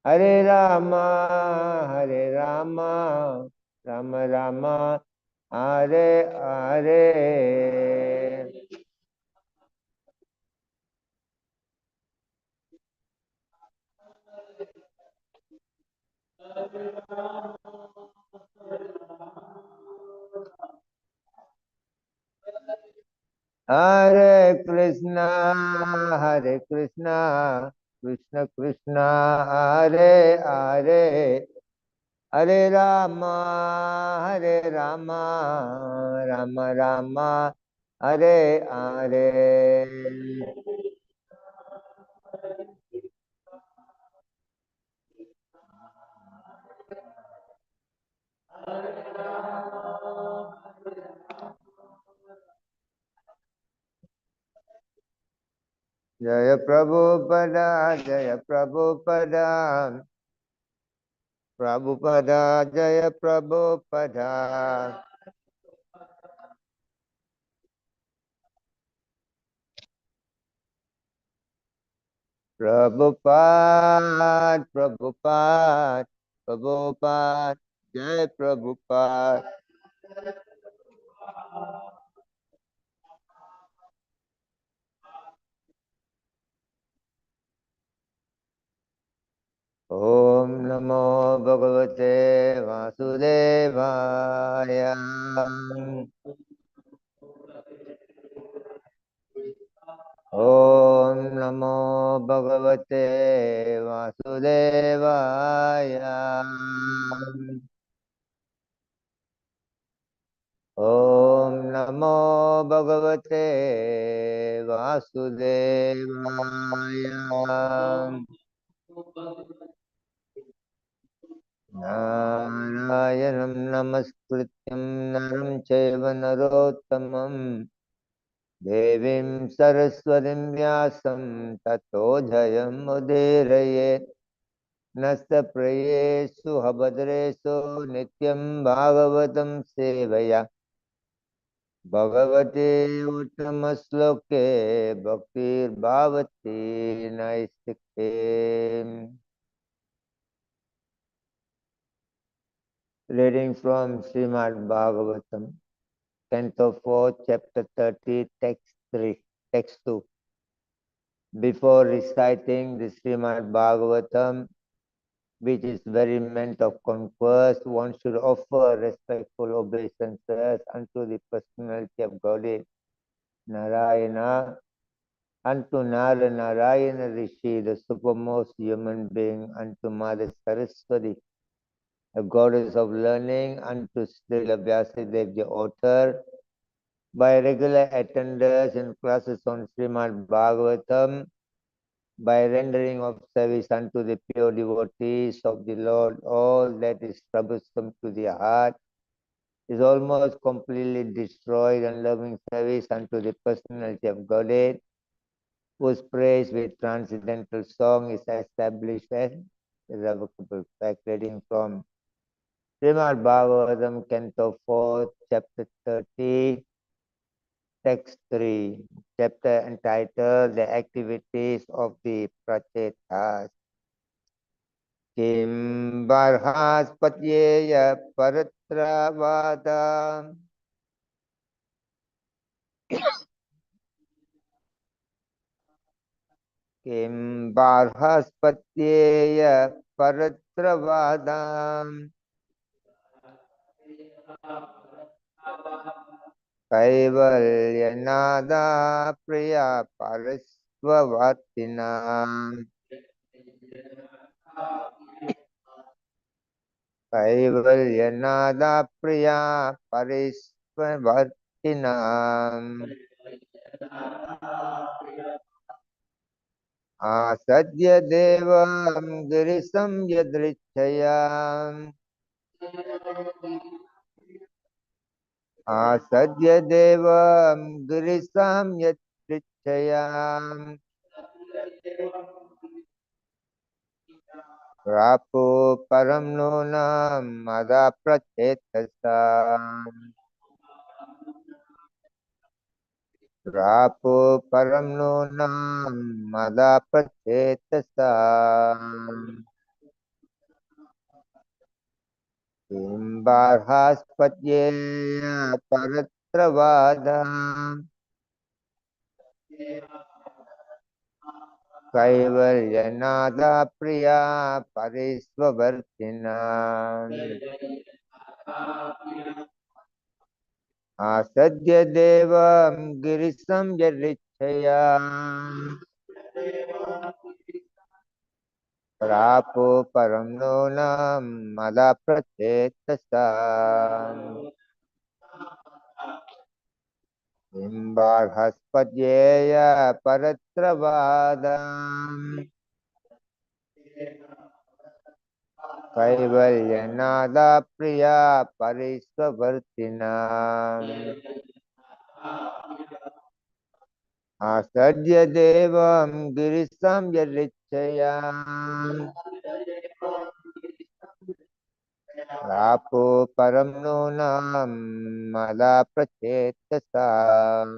Hare Rama, Hare Rama, Rama Rama, Hare Hare. Hare Krishna, Krishna Krishna, Hare Hare, Hare Rama, Hare Rama, Rama Rama, Hare Hare. Jaya Prabhupada, Jaya Prabhupada, Prabhupada, Jaya Prabhupada. Prabhupada, Prabhupada, Prabhupada, Jai Prabhupada. Om Namo Bhagavate Vasudevaya. Om Namo Bhagavate Vasudevaya. Om Namo Bhagavate Vasudevaya. Narayanam Namaskrityam Naram Chaiva Narottamam Devim Saraswatim Vyasam Tato Jayam Udirayet Nasta Prayesu Habadresu Nityam Bhagavatam Sevaya Bhagavate Uttamaśloke Bhaktir Bhavati Naistikhe. Reading from Srimad Bhagavatam, Canto 4, Chapter 30, Text 3, Text 2. Before reciting the Srimad Bhagavatam, which is very meant of converse, one should offer respectful obeisances unto the personality of Godhead, Narayana, unto Nara Narayana Rishi, the supermost human being, unto Mother Saraswati, the goddess of learning, unto Srila Vyasadeva, the author, by regular attendance in classes on Srimad Bhagavatam, by rendering of service unto the pure devotees of the Lord, all that is troublesome to the heart is almost completely destroyed, and loving service unto the personality of Godhead, whose praise with transcendental song is established as irrevocable fact. Reading from Srimad Bhagavatam, Canto 4, Chapter 30, Text 3, chapter entitled The Activities of the Prachetas. Kim Barhaspatyeya Paratravada. Kim Barhaspatyeya Paratravada. Kaivalyanada Priya Parasvavatina. Kaivalyanada Priya Parisvavatina. Asadya Devam Girisam Yadrichayam. Asadya Devam Girisam Yadrichayam. Rapo Param Nunam Mada Prachetasam. Rapo Param Nunam Mada Prachetasam. Barhaspatyeya Paratravada Kaivalyanada Priya Parisvavartina Asadya Devam Girisam Yarichaya Prapo Param Nonam Mada Prachetasam Imbarhaspatyeya Paratravadam Kaivalyanada Priya Parisvavartina Asadya Devam Girisam Yarichaya Rapo Param Nonam Mala Prachetasam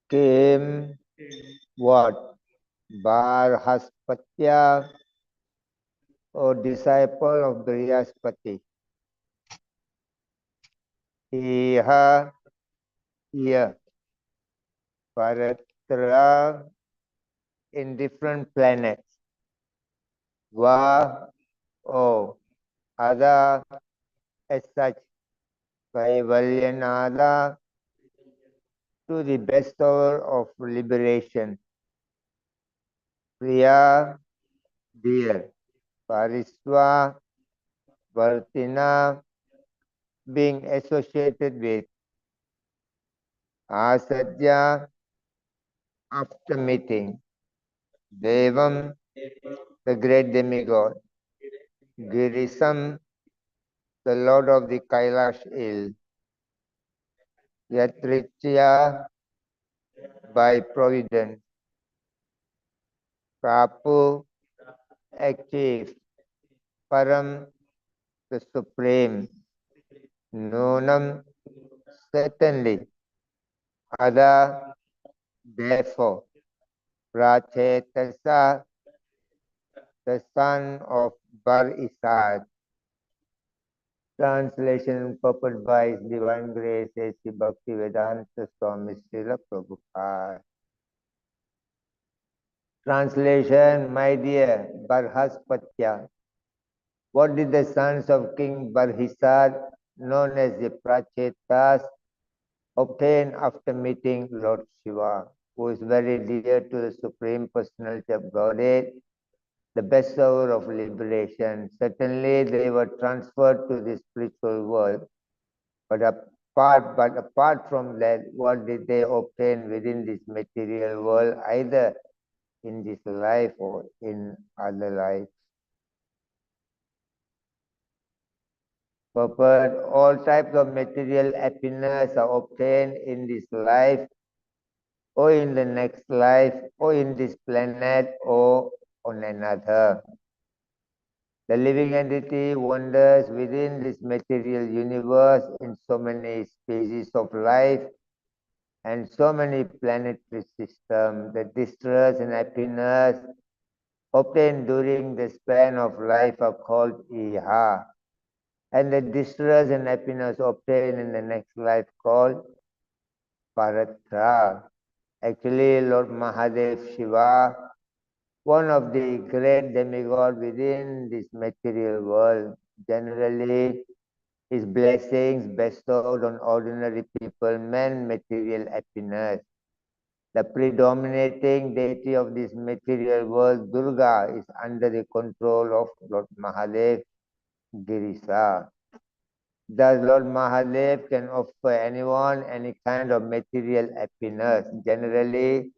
came what? Barhaspatya, or disciple of Brihaspati. Iha, here, Paratra, in different planets. Va, oh, Ada, as such, Kaivalyanada, to the bestower of liberation. Priya, dear. Parisva, Vartina, being associated with. Asadya, after meeting. Devam, the great demigod. Girisam, the lord of the Kailash hill. Yatrichya, by providence. Prapu, achieve. Param, the supreme. Nunam, certainly. Ada, therefore. Prachetasa, the son of Bar-Isad. Translation purport by His Divine Grace A.C. Bhakti Vedanta Swami Srila Prabhupada. Translation, my dear Barhaspatya, what did the sons of King Barhisad, known as the Prachetas, obtain after meeting Lord Shiva, who is very dear to the Supreme Personality of Godhead, the bestower of liberation? Certainly they were transferred to the spiritual world, but apart from that, what did they obtain within this material world, either in this life or in other life? Purport: all types of material happiness are obtained in this life, or in the next life, or in this planet, or on another. The living entity wanders within this material universe in so many species of life and so many planetary systems. The distress and happiness obtained during the span of life are called iha, and the distress and happiness obtained in the next life called paratra. Actually, Lord Mahadev Shiva, one of the great demigods within this material world, generally his blessings bestowed on ordinary people meant material happiness. The predominating deity of this material world, Durga, is under the control of Lord Mahadev Girisa. Thus, Lord Mahadev can offer anyone any kind of material happiness. Generally,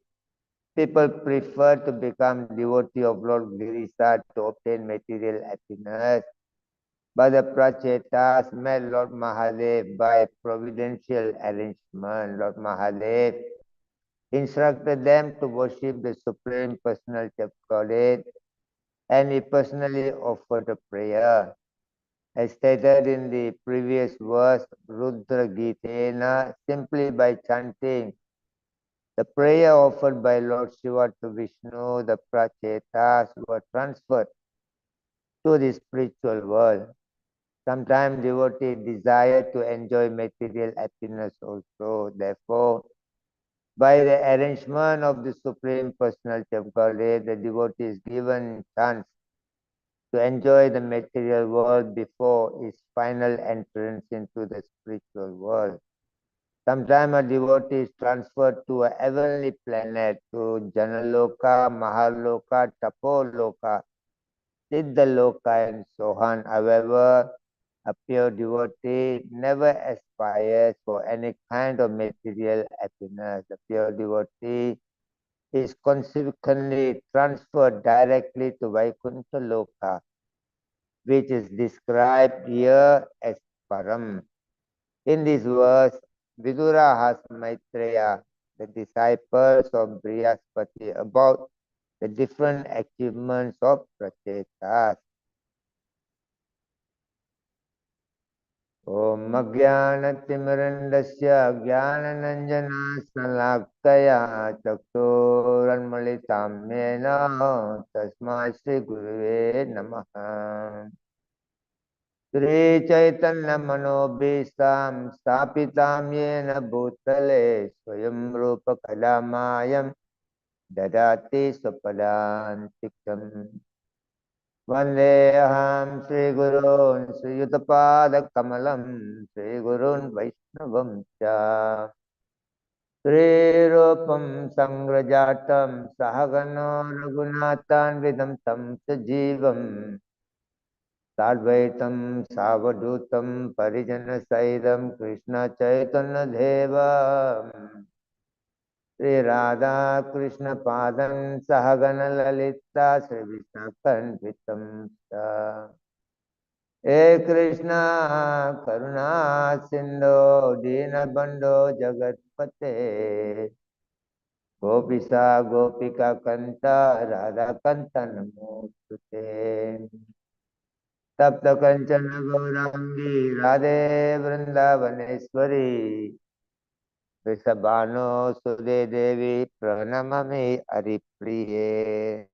people prefer to become devotee of Lord Girisa to obtain material happiness. But the Prachetas met Lord Mahadev by providential arrangement. Lord Mahadev instructed them to worship the Supreme Personality of Godhead, and he personally offered a prayer. As stated in the previous verse, Rudra Gitena, simply by chanting the prayer offered by Lord Shiva to Vishnu, the Prachetas were transferred to the spiritual world. Sometimes devotees desire to enjoy material happiness also. Therefore, by the arrangement of the Supreme Personality of Godhead, the devotee is given chance to enjoy the material world before his final entrance into the spiritual world. Sometimes a devotee is transferred to a heavenly planet, to Janaloka, Mahaloka, Tapoloka, Siddhaloka, and so on. However, a pure devotee never aspires for any kind of material happiness. The pure devotee is consequently transferred directly to Vaikuntha Loka, which is described here as Param. In this verse, Vidura asks Maitreya, the disciples of Brihaspati, about the different achievements of Prachetas. Om Ajnanatimirandasya Jnananjana Chakturanmalitam Yena Tasmai Shri Gurave Namaha. Shri Chaitanya Manobhistam Stapitam Yena Bhutale Swayam Rupa Kalamayam Dadati Swapadantikam. Vandeham Sri Gurun Sri Yutapada Kamalam Sri Gurun Vaishnavam Cha Sri Rupam Sangrajatam Sahagano Raghunathan Vidam Tam Sajivam Sadvaitam Savadutam Parijana Saidam Krishna Chaitanya Devam Sri Radha Krishna Padan Sahagana Lalita Sri Vishnakan Vitam Sa He Krishna Karuna Sindho Dina Bando Jagatpate Gopisa Gopika Kanta Radha Kanta Namostute Tapta Kanchana Gaurangi Radhe Vrindavaneshwari Vrisabhano Sude Devi Pranamami Haripriye.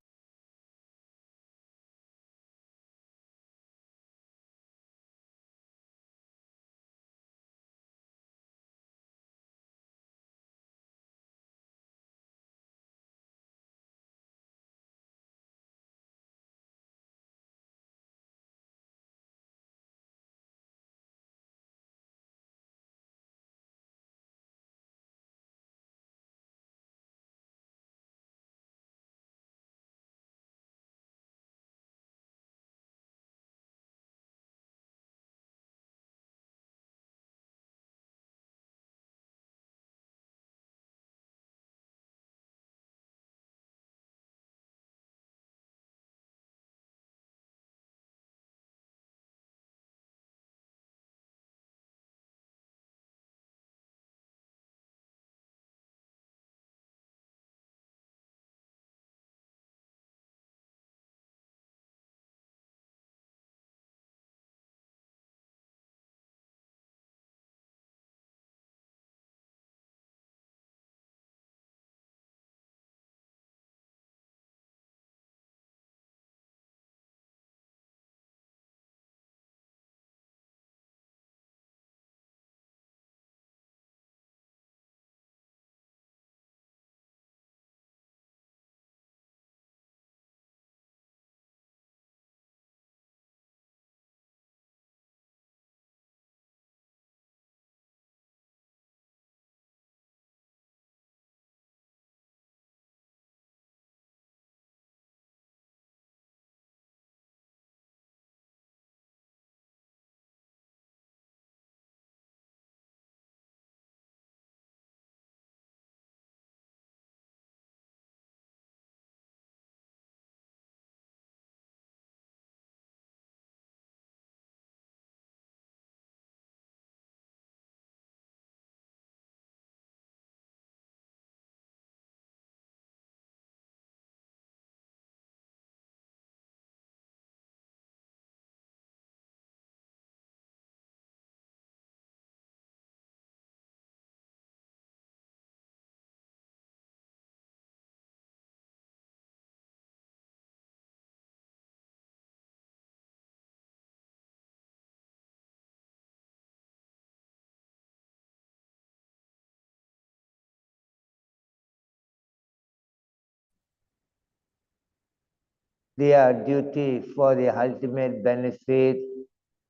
their duty for the ultimate benefit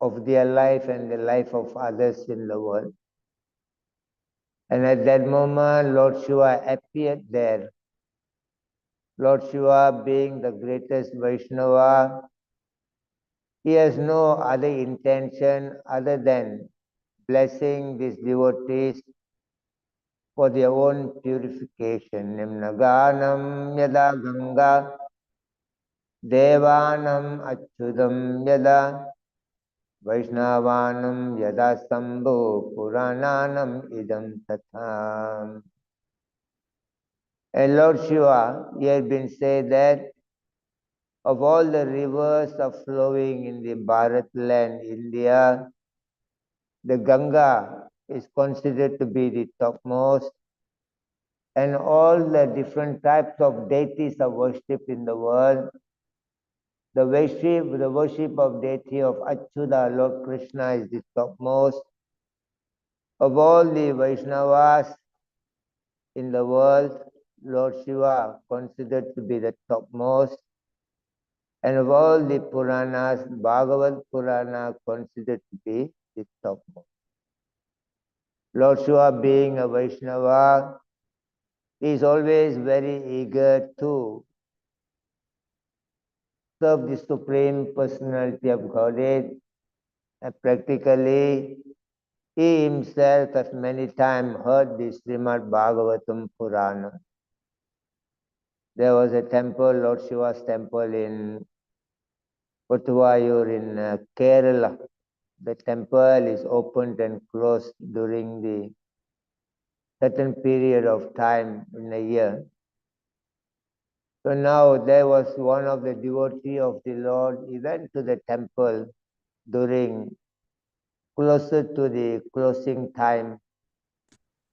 of their life and the life of others in the world. And at that moment, Lord Shiva appeared there. Lord Shiva, being the greatest Vaishnava, he has no other intention other than blessing these devotees for their own purification. Nimnaganam yada ganga devanam achyudam yada Vaishnavanam yada sambho purananam idam tatha. And Lord Shiva, he had been said that of all the rivers of flowing in the Bharat land, India, the Ganga is considered to be the topmost, and all the different types of deities are worshipped in the world. The worship of deity of Achyuta, Lord Krishna, is the topmost. Of all the Vaishnavas in the world, Lord Shiva considered to be the topmost. And of all the Puranas, Bhagavad Purana considered to be the topmost. Lord Shiva, being a Vaishnava, is always very eager to serve the Supreme Personality of Godhead. And practically, he himself has many times heard the Srimad Bhagavatam Purana. There was a temple, Lord Shiva's temple in Kottuvayur in Kerala. The temple is opened and closed during the certain period of time in a year. So now there was one of the devotees of the Lord. He went to the temple during closer to the closing time.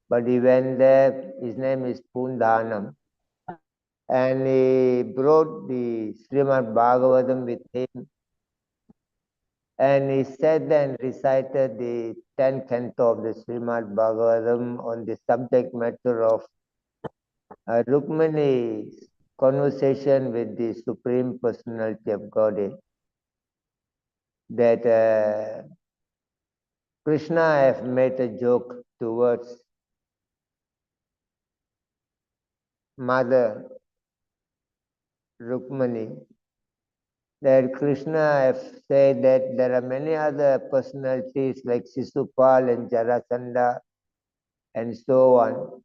But he went there, his name is Pundanam, and he brought the Srimad Bhagavatam with him, and he said and recited the 10th canto of the Srimad Bhagavatam on the subject matter of Rukmani's conversation with the Supreme Personality of Godhead, that Krishna have made a joke towards Mother Rukmani, that Krishna have said that there are many other personalities like Sisupal and Jarasandha and so on,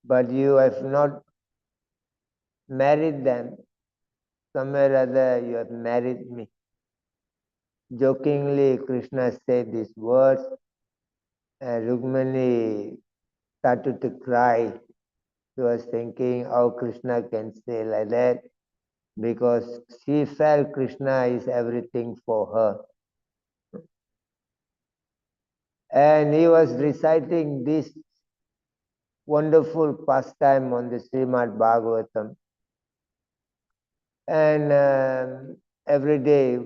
but you have not married them. Somewhere or other you have married me. Jokingly, Krishna said these words, and Rukmani started to cry. She was thinking how Krishna can say like that, because she felt Krishna is everything for her. And he was reciting this wonderful pastime on the Srimad Bhagavatam. And every day,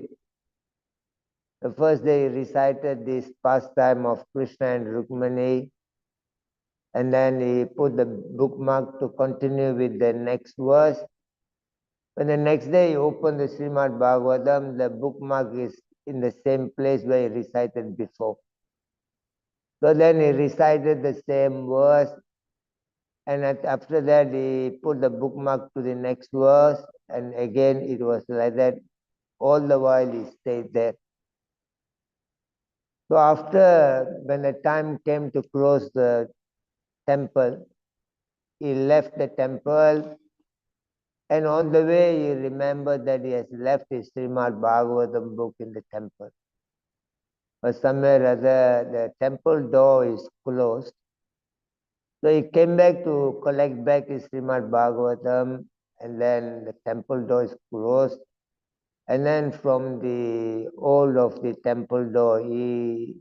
the first day he recited this pastime of Krishna and Rukmani, and then he put the bookmark to continue with the next verse. When the next day he opened the Srimad Bhagavatam, the bookmark is in the same place where he recited before. So then he recited the same verse, and after that he put the bookmark to the next verse, and again it was like that. All the while he stayed there. So after, when the time came to close the temple, he left the temple, and on the way he remembered that he has left his Srimad Bhagavatam book in the temple. But somewhere or other, the temple door is closed. So he came back to collect back his Srimad Bhagavatam, and then the temple door is closed. And then from the hole of the temple door, he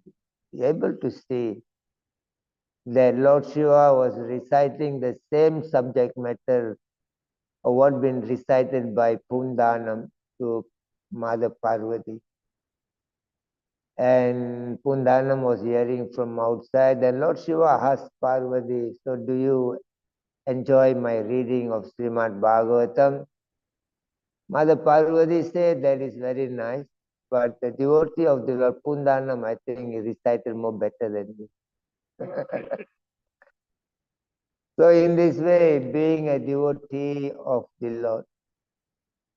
able to see that Lord Shiva was reciting the same subject matter of what been recited by Pundanam to Mother Parvati. And Pundanam was hearing from outside, and Lord Shiva asked Parvati, so do you enjoy my reading of Srimad Bhagavatam? Mother Parvati said that is very nice, but the devotee of the Lord Pundanam, I think, he recited more better than me. So in this way, being a devotee of the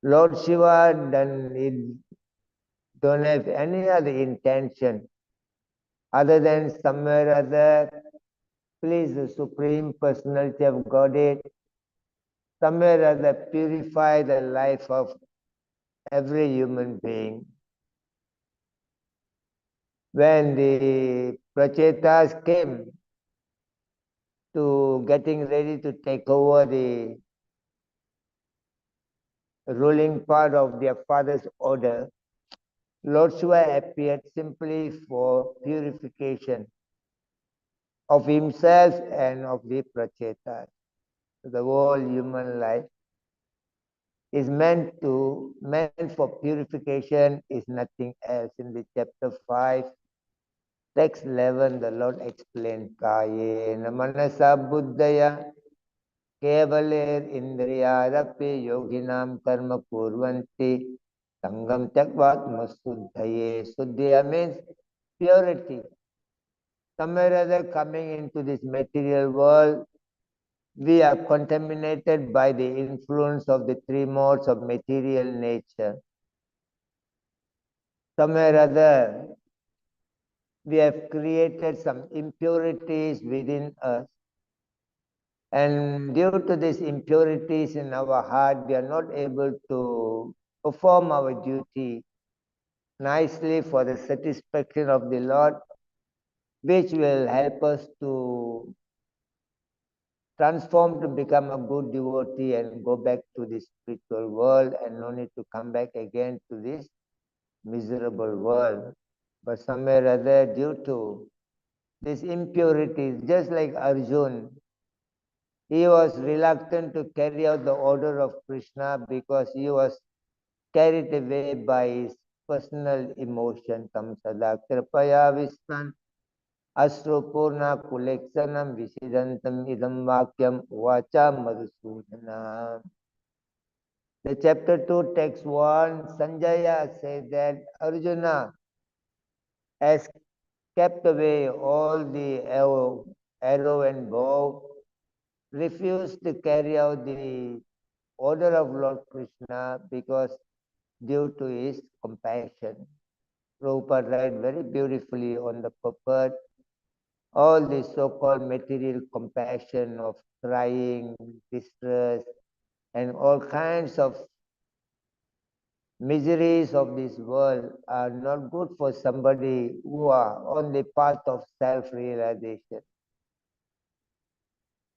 Lord Shiva don't have any other intention other than somewhere or other please the Supreme Personality of Godhead, somewhere or other purify the life of every human being. When the Prachetas came to getting ready to take over the ruling part of their father's order, Lord Shiva appeared simply for purification of himself and of the Prachetas. The whole human life is meant for purification, is nothing else. In the chapter 5, text 11, the Lord explained, Kayena manasa buddhaya kevaler indriyarapi yoginam karma kurvanti sangam tyakvatma suddhaye. Suddhaya means purity. Somewhere or other coming into this material world, we are contaminated by the influence of the three modes of material nature. Somewhere or other, we have created some impurities within us. And due to these impurities in our heart, we are not able to perform our duty nicely for the satisfaction of the Lord, which will help us to transform to become a good devotee and go back to the spiritual world and no need to come back again to this miserable world. But somewhere or other, due to these impurities, just like Arjun, he was reluctant to carry out the order of Krishna because he was carried away by his personal emotion. Tam sada kripaya vistan asrupurna kuleksanam visidantam idam vakyam vacha madhusudana. The chapter 2, text 1, Sanjaya said that Arjuna has kept away all the arrow and bow, refused to carry out the order of Lord Krishna because due to his compassion. Prabhupada writes very beautifully on the purport, all the so-called material compassion of crying, distress, and all kinds of miseries of this world are not good for somebody who are on the path of self-realization.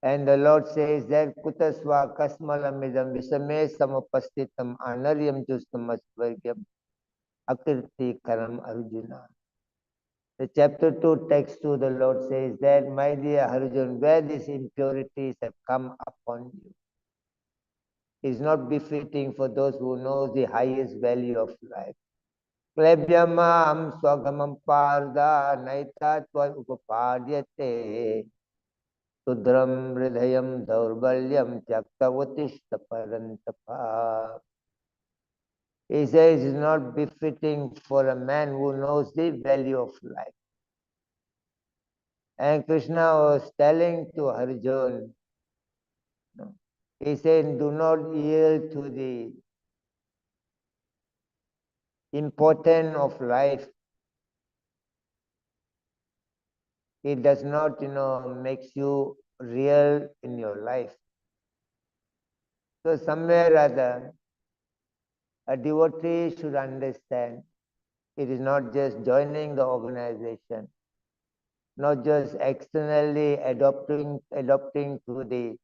And the Lord says that kutasva kasmalamidam visame samupastitam anaryam justamasvargyam akirti karam Arjuna. The chapter 2, text 2, the Lord says that, my dear Arjuna, where these impurities have come upon you is not befitting for those who know the highest value of life. Klebyamam swagamam parda naita tvad upapadyate sudram hridayam daurbalyam tyaktavutishta parantapa. He says it's not befitting for a man who knows the value of life. And Krishna was telling to Arjuna, he said, do not yield to the importance of life. It does not, makes you real in your life. So somewhere or other, a devotee should understand it is not just joining the organization, not just externally adopting to the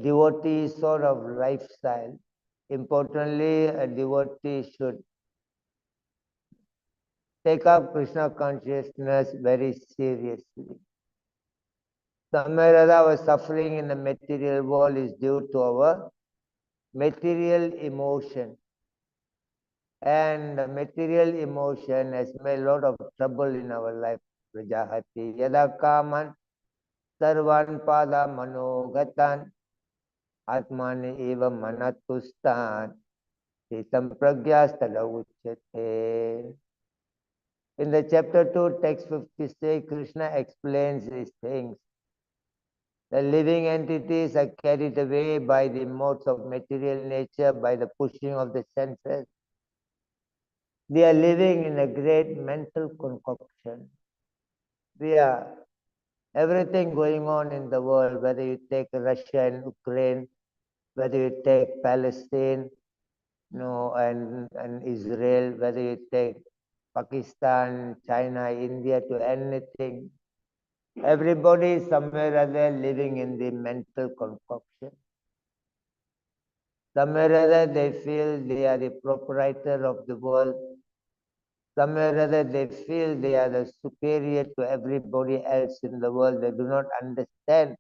devotee sort of lifestyle. Importantly, a devotee should take up Krishna consciousness very seriously. Somewhere or other, our suffering in the material world is due to our material emotion. And the material emotion has made a lot of trouble in our life. Prajahati yada kaman sarvan pada manogatan Atmani eva manatustan sitam pragyastada uchyate. In the chapter 2, text 56, Krishna explains these things. The living entities are carried away by the modes of material nature, by the pushing of the senses. They are living in a great mental concoction. We are everything going on in the world, whether you take Russia and Ukraine, whether you take Palestine, and Israel, whether you take Pakistan, China, India, to anything. Everybody is somewhere or other living in the mental concoction. Somewhere or other they feel they are the proprietor of the world. Somewhere or other they feel they are the superior to everybody else in the world. They do not understand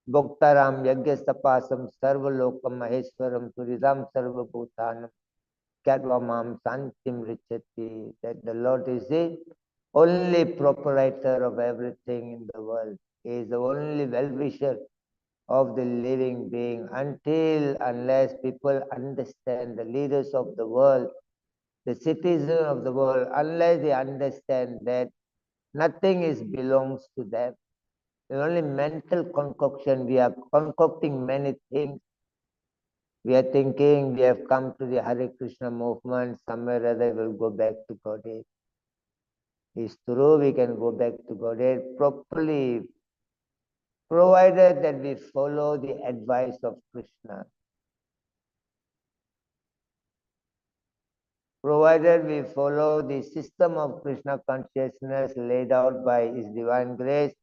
Bhoktaram Yagyastapasam Sarvalokam Maheshwaram Turidam Sarvabhutanam Katvamam Santim Richati, that the Lord is the only proprietor of everything in the world. He is the only well-wisher of the living being. Unless people understand, the leaders of the world, the citizens of the world, unless they understand that nothing belongs to them. It's only mental concoction. We are concocting many things. We are thinking we have come to the Hare Krishna movement, somewhere or other we'll go back to Godhead. It's true, we can go back to Godhead properly, provided that we follow the advice of Krishna. Provided we follow the system of Krishna consciousness laid out by His divine grace,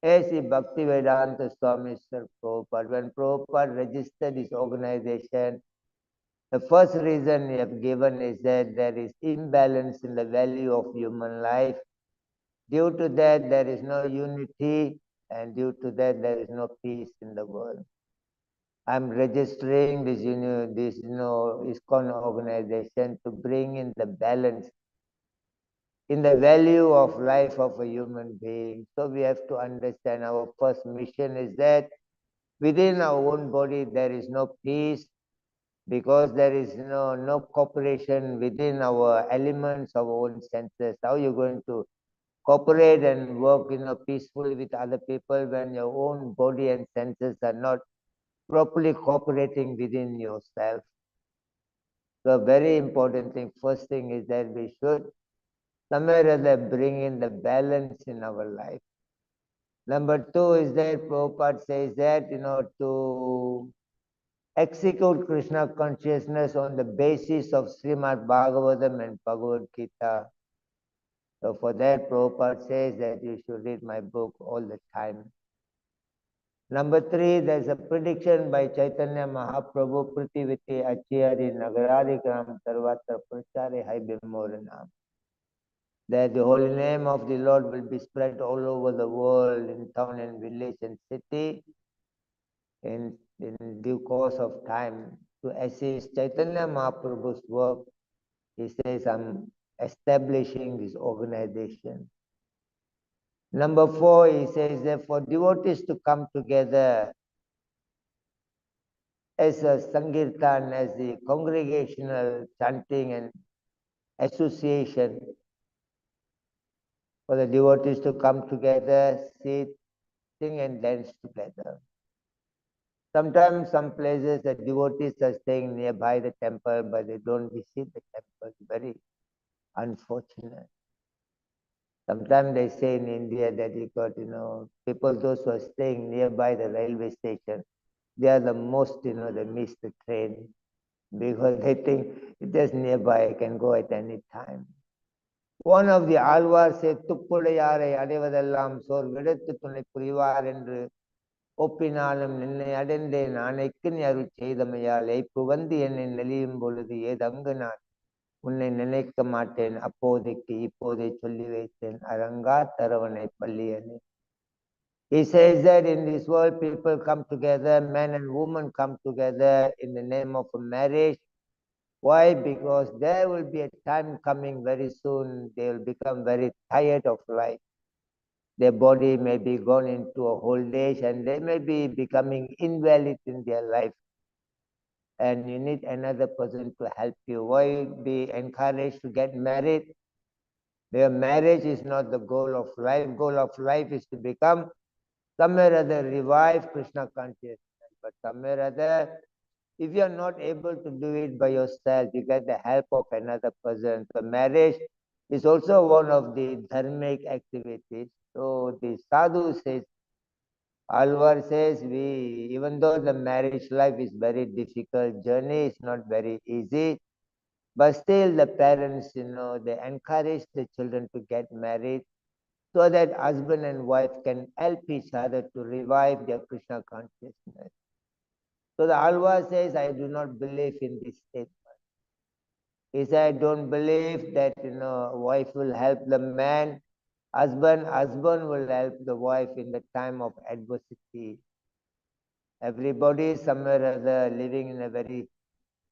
as the Bhakti Vedanta Swami Sir Prabhupada. When Prabhupada registered his organization, the first reason he have given is that there is imbalance in the value of human life. Due to that, there is no unity, and due to that, there is no peace in the world. I'm registering this ISKCON organization to bring in the balance in the value of life of a human being. So we have to understand our first mission is that within our own body there is no peace, because there is no cooperation within our elements, our own senses. How are you going to cooperate and work peacefully with other people when your own body and senses are not properly cooperating within yourself? So very important thing, first thing is that we should somewhere or other bring in the balance in our life. Number two is that Prabhupada says that, to execute Krishna consciousness on the basis of Srimad Bhagavatam and Bhagavad Gita. So for that, Prabhupada says that you should read my book all the time. Number three, there's a prediction by Chaitanya Mahaprabhu, Prativiti Achyari Nagaradigram Sarvatra Prachare Haibimoranam, that the holy name of the Lord will be spread all over the world, in town and village and city, in due course of time. To assist Chaitanya Mahaprabhu's work, he says, I'm establishing this organization. Number four, he says that for devotees to come together as a Sankirtan, as the congregational chanting and association, for the devotees to come together, sit, sing and dance together. Sometimes some places the devotees are staying nearby the temple, but they don't visit the temple. Very unfortunate. Sometimes they say in India that you got, people, those who are staying nearby the railway station, they are the most, they miss the train because they think it is nearby, I can go at any time. One of the Alvar said, Tuppudayare Adevadellam Sor Videttu Tunai Purivar என்று ஒப்பினாலும் நின்னை அடைந்தேன் நாளைக்கு நீ அருள் செய்தமையால் இப்ப வந்து என்னை நெளியும் பொழுது ஏதங்கு நான் உன்னை நினைக்க மாட்டேன் அப்போதைக்கு இப்போதை சொல்லி வைத்தேன் அரங்கா தரவனை பள்ளியனே. He says that in this world people come together, men and women come together in the name of a marriage. Why? Because there will be a time coming very soon, they will become very tired of life. their body may be gone into a old age and they may be becoming invalid in their life. And you need another person to help you. Why be encouraged to get married? Their marriage is not the goal of life. Goal of life is to become somewhere or other revive Krishna consciousness. But somewhere or other, if you are not able to do it by yourself, you get the help of another person. So marriage is also one of the dharmic activities. So the sadhu says, Alvar says, even though the marriage life is very difficult, journey is not very easy, but still the parents, they encourage the children to get married so that husband and wife can help each other to revive their Krishna consciousness. So the Alva says, I do not believe in this statement. He said, I don't believe that, wife will help the man. Husband will help the wife in the time of adversity. Everybody is somewhere or other living in a very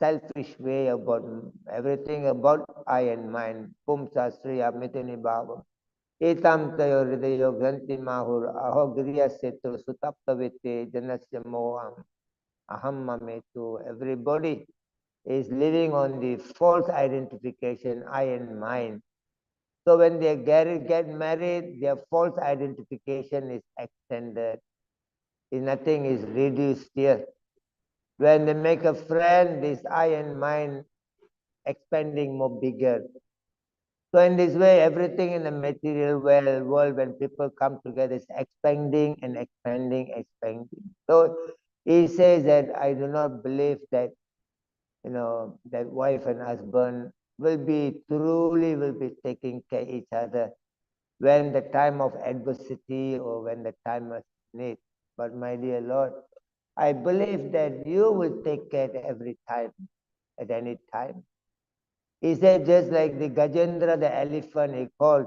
selfish way about everything about I and mine. Pum Sastri Amitini Bhava. Etam Tayo Hridayo Granti Mahur Ahogriya Setu Sutaptavite Janasya Moham Aham Mametu. Everybody is living on the false identification, I and mine. So when they get married, their false identification is extended. Nothing is reduced here. When they make a friend, this I and mine expanding more bigger. So in this way, everything in the material world, when people come together, is expanding and expanding, expanding. So he says that I do not believe that, that wife and husband will be taking care of each other when the time of adversity or when the time of need. But my dear Lord, I believe that you will take care every time, at any time. He said, just like the Gajendra, the elephant, he called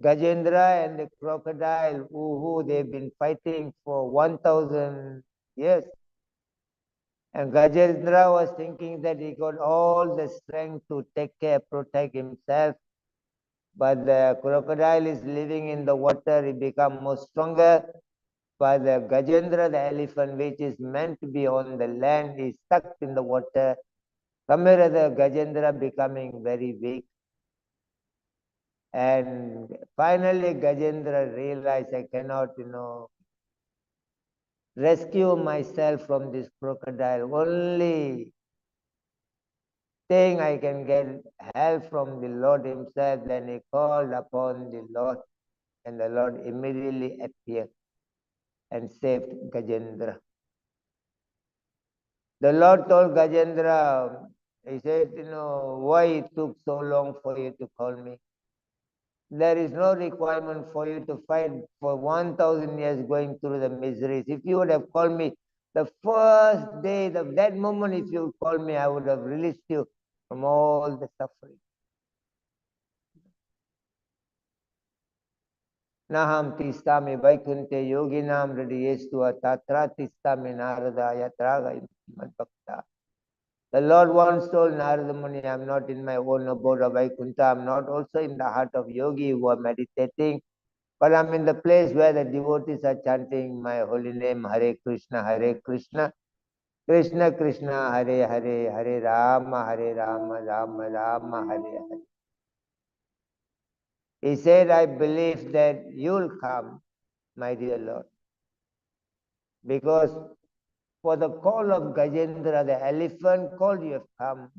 Gajendra and the crocodile, who they've been fighting for 1,000 years. And Gajendra was thinking that he got all the strength to take care, protect himself. But the crocodile is living in the water, he become more stronger. But the Gajendra, the elephant, which is meant to be on the land, is stuck in the water. Somewhere the Gajendra becoming very weak. And finally Gajendra realized I cannot, rescue myself from this crocodile. Only thing I can get help from the Lord himself. Then he called upon the Lord, and the Lord immediately appeared and saved Gajendra. The Lord told Gajendra, he said, why it took so long for you to call me? There is no requirement for you to fight for 1,000 years going through the miseries. If you would have called me the first day, that moment, if you called me, I would have released you from all the suffering. Naham tistami vaikunte yoginam hridayestu tatra tistami naradaya traga bhakta. The Lord once told Narada Muni, I am not in my own abode of Vaikuntha, I am not also in the heart of yogi who are meditating, but I am in the place where the devotees are chanting my holy name, Hare Krishna, Krishna Krishna, Hare Hare, Hare Rama, Rama Rama, Hare Hare. He said, I believe that you will come, my dear Lord, because for the call of Gajendra, the elephant called, you have come.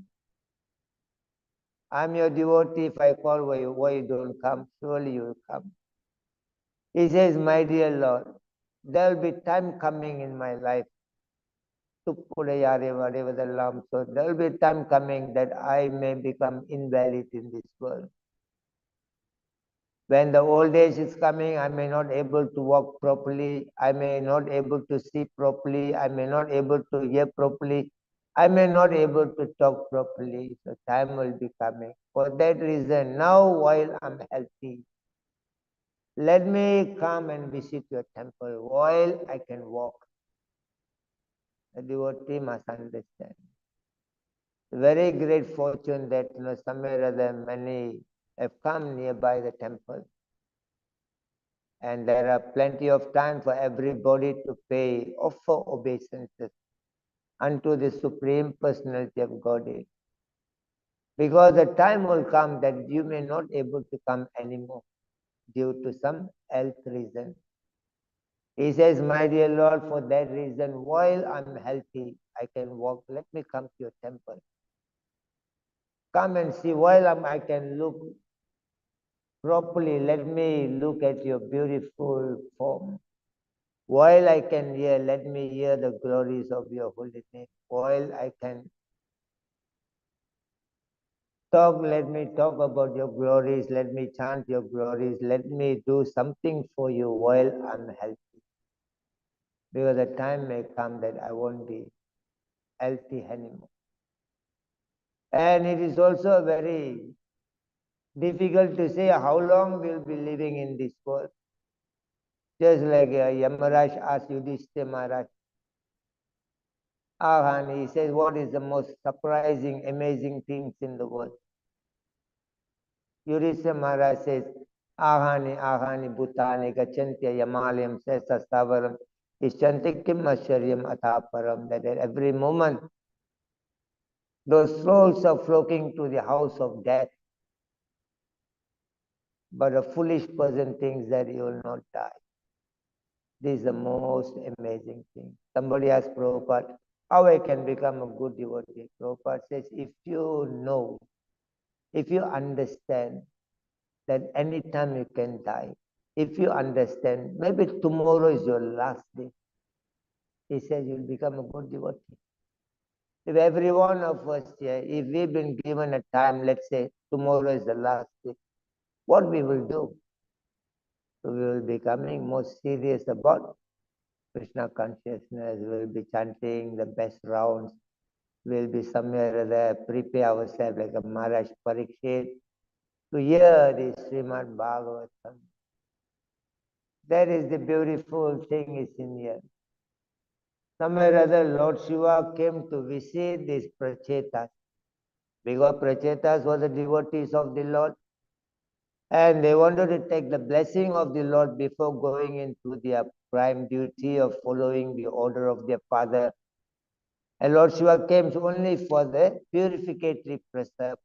I'm your devotee. If I call, why you don't come? Surely you will come. He says, my dear Lord, there will be time coming in my life. So there will be time coming that I may become invalid in this world. When the old age is coming, I may not able to walk properly. I may not able to see properly. I may not able to hear properly. I may not able to talk properly. So time will be coming. For that reason, now while I'm healthy, let me come and visit your temple while I can walk. The devotee must understand. Very great fortune that somewhere or other many have come nearby the temple. And there are plenty of time for everybody to pay, offer obeisances unto the Supreme Personality of Godhead. Because the time will come that you may not able to come anymore due to some health reason. He says, my dear Lord, for that reason, while I'm healthy, I can walk. Let me come to your temple. Come and see while I can look properly. Let me look at your beautiful form. While I can hear, let me hear the glories of your holy name. While I can talk, let me talk about your glories. Let me chant your glories. Let me do something for you while I'm healthy. Because the time may come that I won't be healthy anymore. And it is also very difficult to say how long we'll be living in this world. Just like Yamaraj asked Yudhishthira Maharaj, and he says, what is the most surprising, amazing things in the world? Yudhishthira Maharaj says, ahani bhutani gachantya yamalayam sesa stavaram ishanti kim asharyam athaparam. That at every moment, those souls are flocking to the house of death. But a foolish person thinks that he will not die. This is the most amazing thing. Somebody asked Prabhupada, how I can become a good devotee? Prabhupada says, if you know, if you understand that any time you can die, if you understand, maybe tomorrow is your last day, he says you'll become a good devotee. If every one of us here, if we've been given a time, let's say tomorrow is the last day, what we will do? So we will be becoming more serious about Krishna consciousness. We will be chanting the best rounds. We will be somewhere or there, prepare ourselves like a Maharaj Parikshit to hear the Srimad Bhagavatam. That is the beautiful thing is in here. Somewhere or other, Lord Shiva came to visit these Prachetas. Because Prachetas were the devotees of the Lord. And they wanted to take the blessing of the Lord before going into their prime duty of following the order of their father. And Lord Shiva came only for the purificatory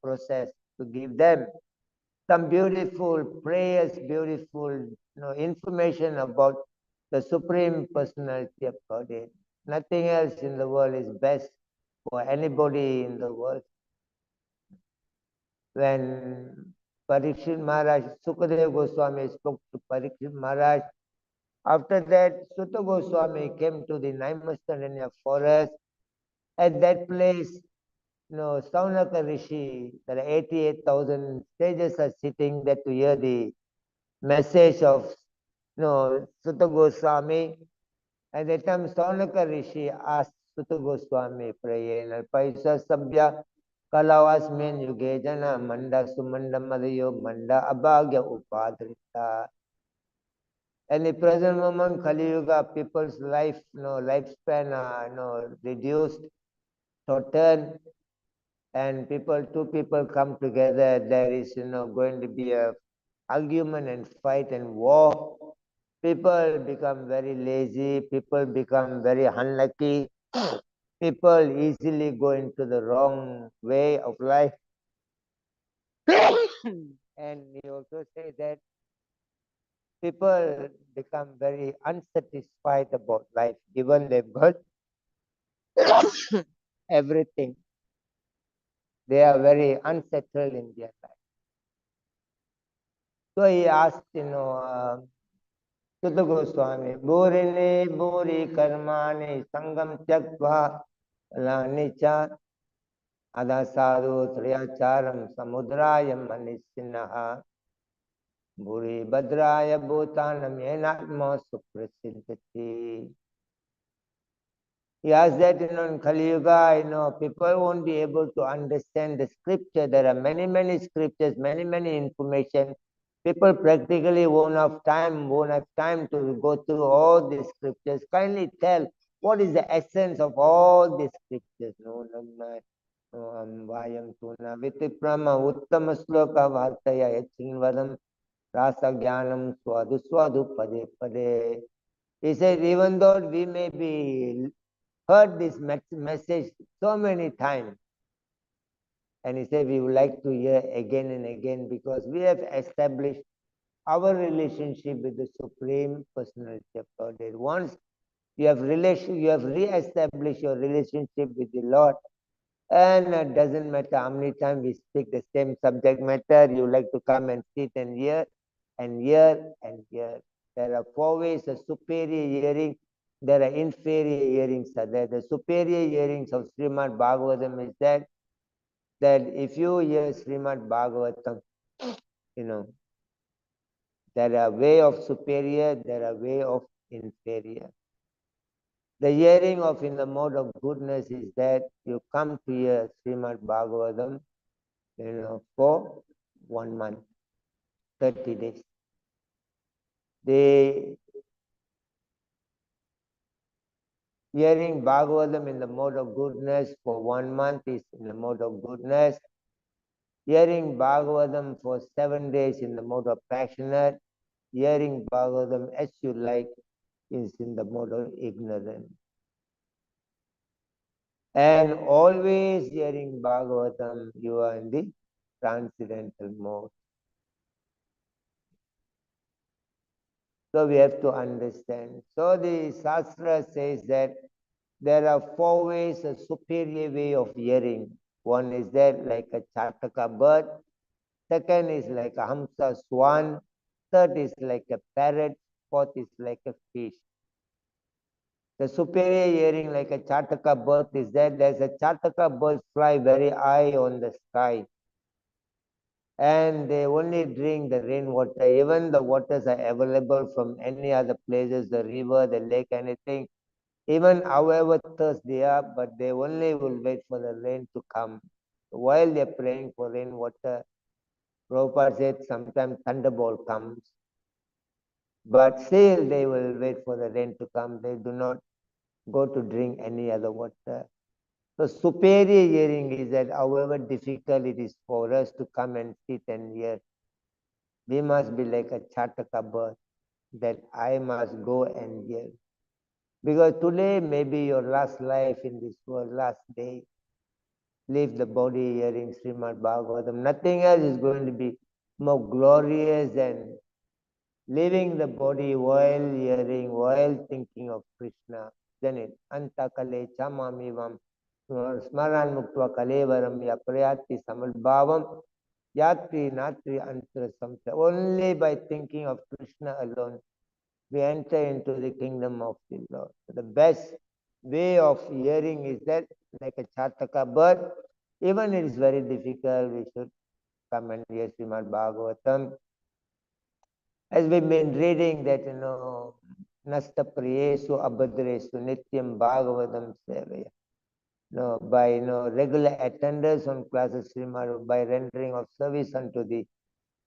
process to give them some beautiful prayers, beautiful information about the Supreme Personality of Godhead. Nothing else in the world is best for anybody in the world. When Parikshit Maharaj, Sukadeva Goswami spoke to Parikshit Maharaj, after that, Sutta Goswami came to the Naimisaranya forest. At that place, Saunaka Rishi, there are 88,000 sages are sitting there to hear the message of Sutta Goswami. At that time, Saunaka Rishi asked Sutta Goswami, Prayena, Paisa Sabya, Kalavasmen Yuge Jana, Manda Sumanda Madayo, Manda Abhagya Upadrita. And in the present moment, Kali Yuga, people's life, lifespan, reduced, shortened, and two people come together. There is, going to be a argument and fight and war. People become very lazy. People become very unlucky. People easily go into the wrong way of life. And he also say that people become very unsatisfied about life, given they've got everything. They are very unsettled in their life. So he asked, Sutta Goswami, Burini Buri Karmani Sangam Tyakva Lanicha Adasadu Triyacharam Samudrayam Manisinaha Buri Badraya Bhutanam Yenatma Suprasiddhati. He asked that, in Kali Yuga, people won't be able to understand the scripture. There are many, many scriptures, many, many information. People practically won't have time to go through all these scriptures. Kindly tell what is the essence of all these scriptures. Vayam tuna vitiprama uttama sloka vartaya yachinvadam Rasa Jnanam Swadu Swadu Pade Pade. He said, even though we may be heard this message so many times, and he said we would like to hear again and again because we have established our relationship with the Supreme Personality of Godhead. Once you have re-established your relationship with the Lord, and it doesn't matter how many times we speak the same subject matter, you like to come and sit and hear and hear and hear. There are four ways of superior hearing. There are inferior hearings are there. The superior hearings of Srimad Bhagavatam is that if you hear Srimad Bhagavatam, you know, there are way of superior, there are way of inferior. The hearing of in the mode of goodness is that you come to hear Srimad Bhagavatam, for 1 month, 30 days. The hearing Bhagavatam in the mode of goodness for 1 month is in the mode of goodness. Hearing Bhagavatam for 7 days in the mode of passionate. Hearing Bhagavatam as you like is in the mode of ignorance. And always hearing Bhagavatam, you are in the transcendental mode. So we have to understand. So the Shastra says that there are 4 ways, a superior way of hearing. One is that like a Chataka bird. Second is like a Hamsa swan. Third is like a parrot. Fourth is like a fish. The superior hearing like a Chataka bird is that there's a Chataka bird fly very high on the sky. And they only drink the rainwater. Even the waters are available from any other places, the river, the lake, anything. Even however thirst they are, but they only will wait for the rain to come. While they're praying for rainwater, Prabhupada said sometimes thunderbolt comes. But still they will wait for the rain to come. They do not go to drink any other water. So superior hearing is that however difficult it is for us to come and sit and hear, we must be like a Chataka bird, that I must go and hear. Because today may be your last life in this world, last day. Leave the body hearing Srimad Bhagavatam. Nothing else is going to be more glorious than leaving the body while hearing, while thinking of Krishna. Then it Antakale Chamamivam Smaran Muktva Kalevaram Yaprayati Samalbhavam Yatri Natri Antra Samsa. Only by thinking of Krishna alone we enter into the kingdom of the Lord. The best way of hearing is that like a Chataka bird. Even it is very difficult, we should come and hear Srimad Bhagavatam. As we've been reading that, Nasta Priyesu Abhadresu Nityam Bhagavatam Sevaya. By regular attendance on classes Srimad, by rendering of service unto the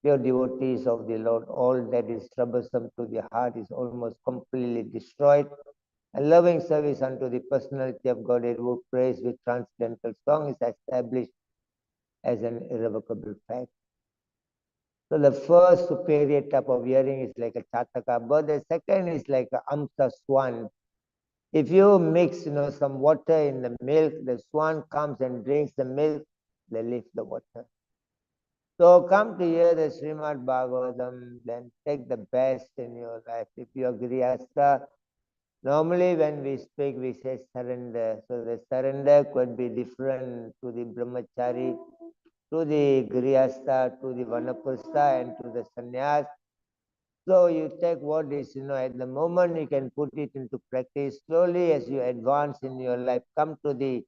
pure devotees of the Lord, all that is troublesome to the heart is almost completely destroyed. And loving service unto the personality of Godhead who prays with transcendental song is established as an irrevocable fact. So the first superior type of hearing is like a Chataka bird. The second is like a Amsa swan. If you mix some water in the milk, the swan comes and drinks the milk, they leave the water. So come to hear the Srimad Bhagavatam, then take the best in your life. If you are Grihastha, normally when we speak, we say surrender. So the surrender could be different to the Brahmachari, to the Grihastha, to the Vanaprastha, and to the Sannyas. So you take what is, at the moment you can put it into practice. Slowly as you advance in your life, come to the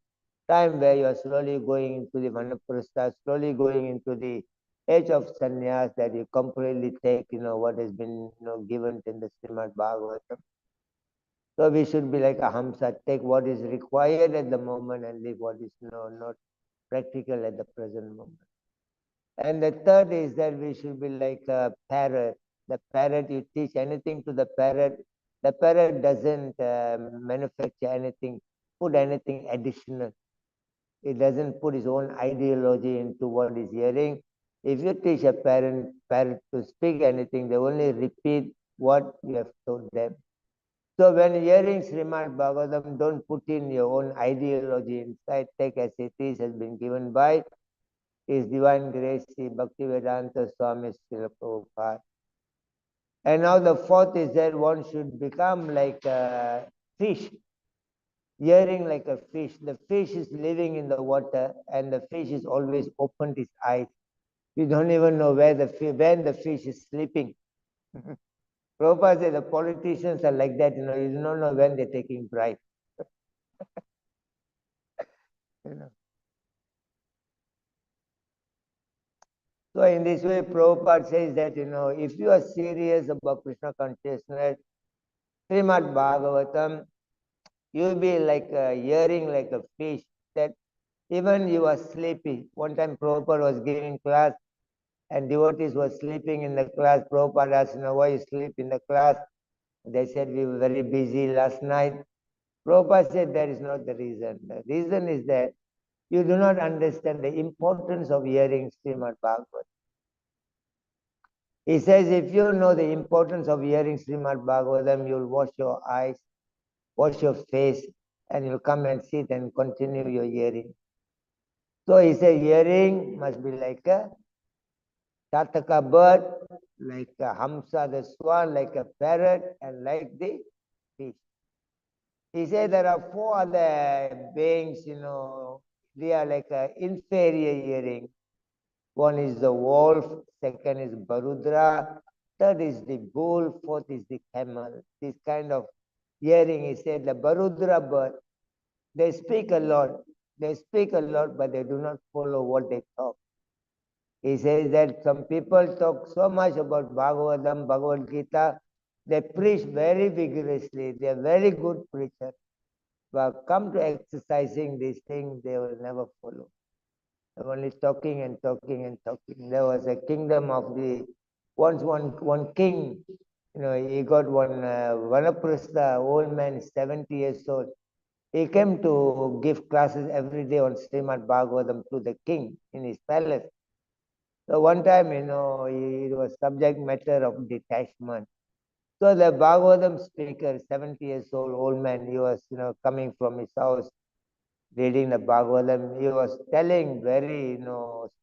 time where you are slowly going into the Vanaprastha, slowly going into the age of sannyas, that you completely take, what has been, given in the Srimad Bhagavatam. So we should be like a Hamsa, take what is required at the moment and leave what is not practical at the present moment. And the third is that we should be like a parrot. The parrot, you teach anything to the parrot doesn't manufacture anything, put anything additional. It doesn't put its own ideology into what is hearing. If you teach a parrot to speak anything, they only repeat what you have told them. So when hearing Srimad Bhagavatam, don't put in your own ideology inside. Take as it is, has been given by His Divine Grace, Sri Bhaktivedanta Swami Srila Prabhupada. And now the fourth is that one should become like a fish, hearing like a fish. The fish is living in the water, and the fish is always opened its eyes. You don't even know when the fish is sleeping. Prabhupada said the politicians are like that, you don't know when they're taking bribe. you know. So in this way, Prabhupada says that, if you are serious about Krishna consciousness, Srimad Bhagavatam, you'll be like hearing like a fish that even you are sleepy. One time Prabhupada was giving class and devotees were sleeping in the class. Prabhupada asked, why you sleep in the class? They said, we were very busy last night. Prabhupada said that is not the reason. The reason is that you do not understand the importance of hearing Srimad Bhagavatam. He says, if you know the importance of hearing Srimad Bhagavatam, you'll wash your eyes, wash your face, and you'll come and sit and continue your hearing. So he said, hearing must be like a Tataka bird, like a Hamsa the swan, like a parrot, and like the fish. He said there are four other beings, they are like an inferior hearing. One is the wolf, second is Barudra, third is the bull, fourth is the camel. This kind of hearing, he said, the Barudra bird, they speak a lot. They speak a lot, but they do not follow what they talk. He says that some people talk so much about Bhagavatam, Bhagavad Gita, they preach very vigorously. They are very good preachers. But come to exercising these things, they will never follow. They're only talking and talking and talking. There was a kingdom of once one king, he got one Vanaprastha, old man, 70 years old. He came to give classes every day on Srimad Bhagavatam to the king in his palace. So one time, it was subject matter of detachment. So the Bhagavatam speaker, 70 years old man, he was, coming from his house, reading the Bhagavatam. He was telling very,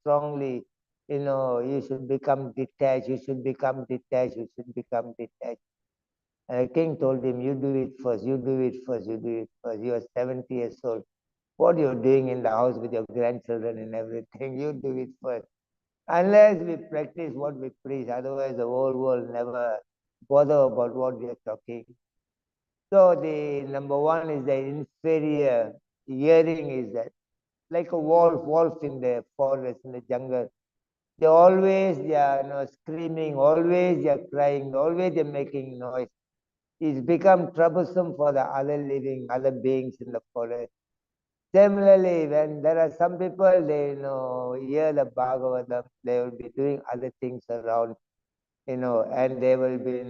strongly, you should become detached, you should become detached, you should become detached. And the king told him, you do it first, you do it first, you do it first. You are 70 years old. What you're doing in the house with your grandchildren and everything, you do it first. Unless we practice what we preach, otherwise the whole world never bother about what we are talking. So the number one is the inferior hearing is that like a wolf in the forest, in the jungle. They are screaming, always they are crying, always they're making noise. It's become troublesome for the other beings in the forest. Similarly, when there are some people, they hear the Bhagavatam, they will be doing other things around, and they will be,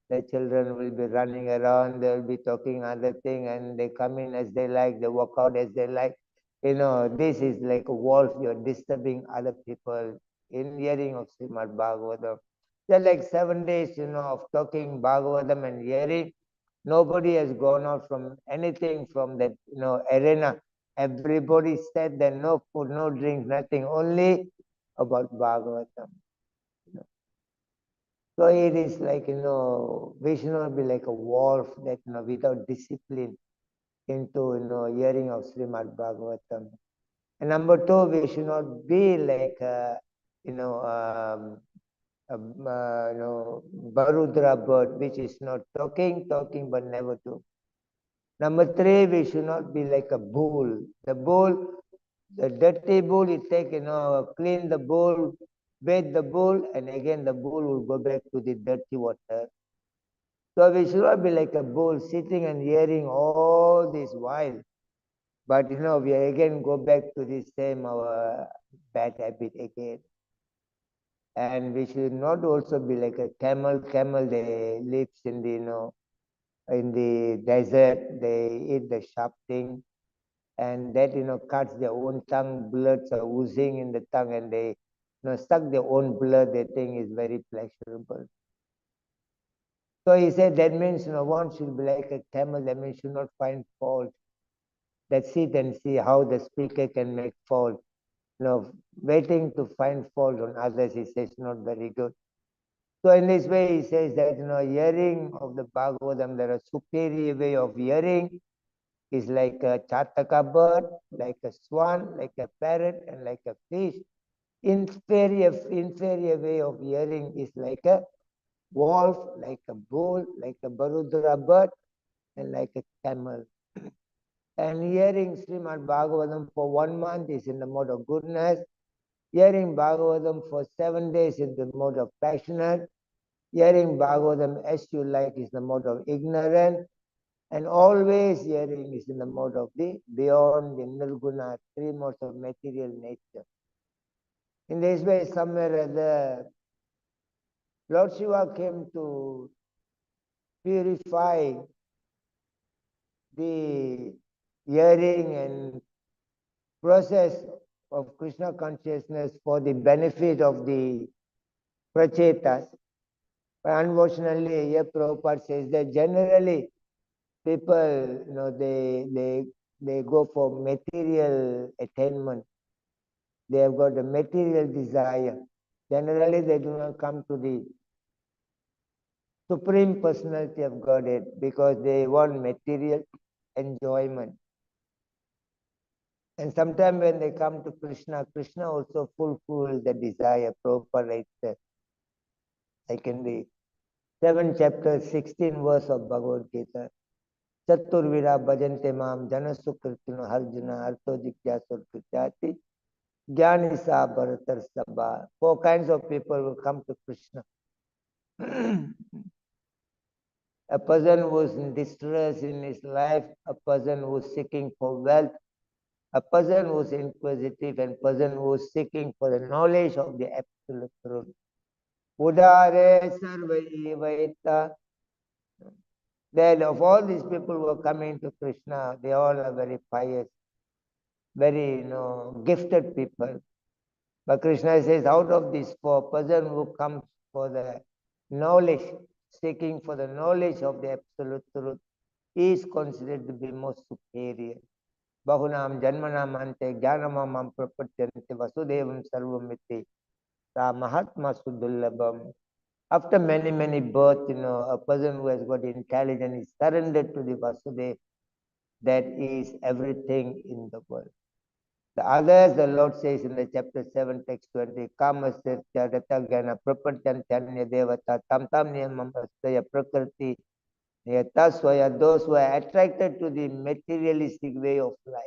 the children will be running around, they will be talking other thing, and they come in as they like, they walk out as they like. This is like a wolf, you're disturbing other people in hearing of Srimad Bhagavatam. They're like 7 days, of talking Bhagavatam and hearing. Nobody has gone out from anything from that, arena. Everybody said that no food, no drink, nothing, only about Bhagavatam. So it is like, we should not be like a wolf that, without discipline into, hearing of Srimad Bhagavatam. And number two, we should not be like, Barudra bird, which is not talking, but never do. Number three, we should not be like a bull. The dirty bull, you take, clean the bull, bathe the bull, and again the bull will go back to the dirty water. So we should not be like a bull sitting and hearing all this while. But we again go back to the same our bad habit again. And we should not also be like a camel. Camel, they lives in the, in the desert, they eat the sharp thing. And that, cuts their own tongue, bloods are oozing in the tongue, and they, suck their own blood, they think is very pleasurable. So he said that means one should be like a camel, that means should not find fault. That sit and see how the speaker can make fault. Waiting to find fault on others, he says, not very good. So in this way, he says that hearing of the Bhagavatam, there are superior way of hearing is like a chataka bird, like a swan, like a parrot, and like a fish. Inferior way of hearing is like a wolf, like a bull, like a barudra bird, and like a camel. And hearing Srimad Bhagavatam for 1 month is in the mode of goodness. Hearing Bhagavatam for 7 days is the mode of passionate. Hearing Bhagavatam as you like is the mode of ignorant. And always hearing is in the mode of the beyond the nirguna, 3 modes of material nature. In this way, somewhere or other, Lord Shiva came to purify the hearing and process of Krishna consciousness for the benefit of the prachetas. But unfortunately, here Prabhupada says that generally people, they go for material attainment. They have got a material desire. Generally, they do not come to the Supreme Personality of Godhead because they want material enjoyment. And sometimes when they come to Krishna, Krishna also fulfills the desire. Prabhupada writes that. Like in the 7th chapter, 16th verse of Bhagavad Gita. Chaturvira bhajante mam janasukritino harjuna artho jigyasur krityati jnanisa bharatar sabha. 4 kinds of people will come to Krishna. A person who is in distress in his life, a person who is seeking for wealth, a person who is inquisitive, and a person who is seeking for the knowledge of the absolute truth. Udare sarva evaita. That of all these people who are coming to Krishna, they all are very pious, very gifted people. But Krishna says, out of these 4, person who comes for the knowledge, seeking for the knowledge of the absolute truth, is considered to be most superior. Bahunam janmanam ante jnanamam prapatyante vasudevam sarvamiti sa mahatma sudullabham. After many, many births, a person who has got intelligence is surrendered to the Vasudeva, that is everything in the world. The others, the Lord says in the chapter 7, text 20, Kama Sirtya Ratagana Prapantantanya Devata Tam Tam Niyamam Astaya Prakriti Yataswaya, those who are attracted to the materialistic way of life.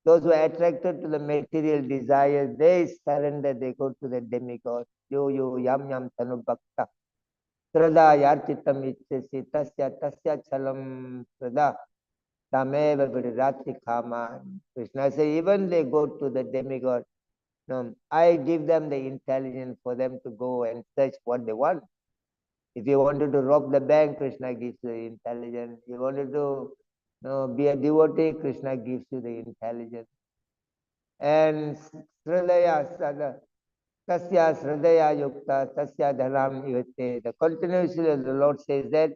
Those who are attracted to the material desires, they surrender, they go to the demigod. Yo yam yam tanu bhakta. Srada yarchitam ichesi tasya chalam srada. Tameva vidurati kama. Krishna says, even they go to the demigod. I give them the intelligence for them to go and search what they want. If you wanted to rob the bank, Krishna gives you the intelligence. You wanted to be a devotee, Krishna gives you the intelligence. And Sradaya Sada, Tasya Sradaya Yukta, Tasya Dharam Yute. The continuously the Lord says that